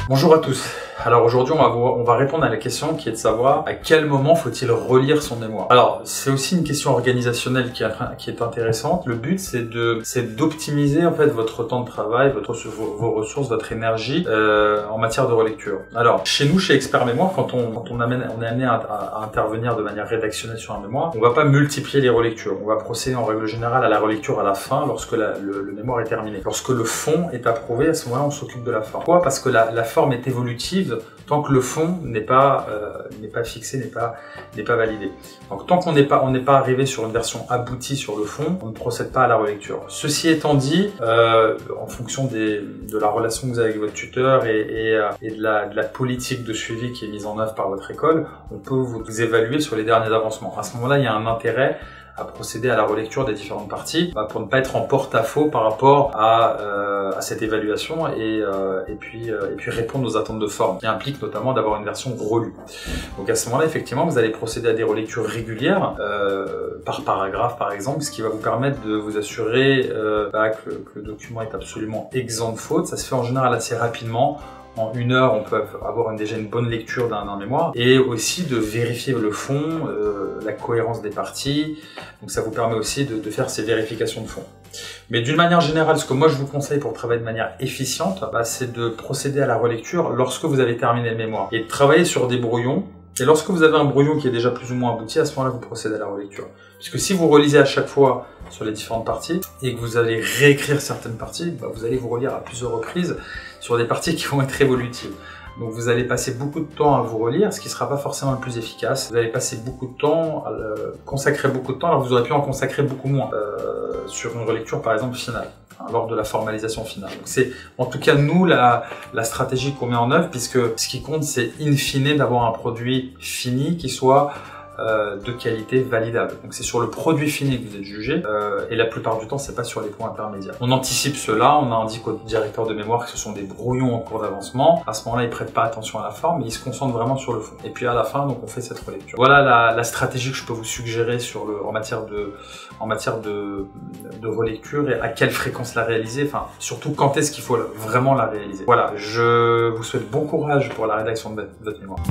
Bonjour à tous. Alors aujourd'hui on va répondre à la question qui est de savoir à quel moment faut-il relire son mémoire. Alors c'est aussi une question organisationnelle qui est intéressante. Le but c'est d'optimiser en fait votre temps de travail, vos ressources, votre énergie en matière de relecture. Alors chez nous, chez Expert Mémoire, quand on est amené à intervenir de manière rédactionnelle sur un mémoire, on va pas multiplier les relectures. On va procéder en règle générale à la relecture à la fin lorsque le mémoire est terminé. Lorsque le fond est approuvé, à ce moment-là on s'occupe de la forme. Pourquoi? Parce que la forme est évolutive tant que le fond n'est pas fixé, n'est pas validé. Donc tant qu'on n'est pas arrivé sur une version aboutie sur le fond, on ne procède pas à la relecture. Ceci étant dit, en fonction de la relation que vous avez avec votre tuteur et de la politique de suivi qui est mise en œuvre par votre école, on peut vous évaluer sur les derniers avancements. À ce moment-là, il y a un intérêt à procéder à la relecture des différentes parties pour ne pas être en porte-à-faux par rapport à cette évaluation et puis répondre aux attentes de forme qui implique notamment d'avoir une version relue. Donc à ce moment-là, effectivement, vous allez procéder à des relectures régulières par paragraphe par exemple, ce qui va vous permettre de vous assurer que le document est absolument exempt de faute. Ça se fait en général assez rapidement. En 1 heure, on peut avoir déjà une bonne lecture d'un mémoire et aussi de vérifier le fond, la cohérence des parties. Donc ça vous permet aussi de faire ces vérifications de fond. Mais d'une manière générale, ce que moi je vous conseille pour travailler de manière efficiente, c'est de procéder à la relecture lorsque vous avez terminé le mémoire et de travailler sur des brouillons. Et lorsque vous avez un brouillon qui est déjà plus ou moins abouti, à ce moment-là, vous procédez à la relecture. Puisque si vous relisez à chaque fois sur les différentes parties et que vous allez réécrire certaines parties, vous allez vous relire à plusieurs reprises sur des parties qui vont être évolutives. Donc vous allez passer beaucoup de temps à vous relire, ce qui ne sera pas forcément le plus efficace. Vous allez passer beaucoup de temps, consacrer beaucoup de temps, alors vous aurez pu en consacrer beaucoup moins sur une relecture par exemple finale, lors de la formalisation finale. Donc c'est en tout cas nous la stratégie qu'on met en œuvre, puisque ce qui compte c'est in fine d'avoir un produit fini qui soit de qualité validable. Donc c'est sur le produit fini que vous êtes jugé et la plupart du temps c'est pas sur les points intermédiaires. On anticipe cela, on indique au directeur de mémoire que ce sont des brouillons en cours d'avancement. À ce moment-là, il prête pas attention à la forme, mais il se concentre vraiment sur le fond. Et puis à la fin, donc on fait cette relecture. Voilà la stratégie que je peux vous suggérer en matière de relecture et à quelle fréquence la réaliser. Enfin, surtout quand est-ce qu'il faut vraiment la réaliser. Voilà, je vous souhaite bon courage pour la rédaction de votre mémoire.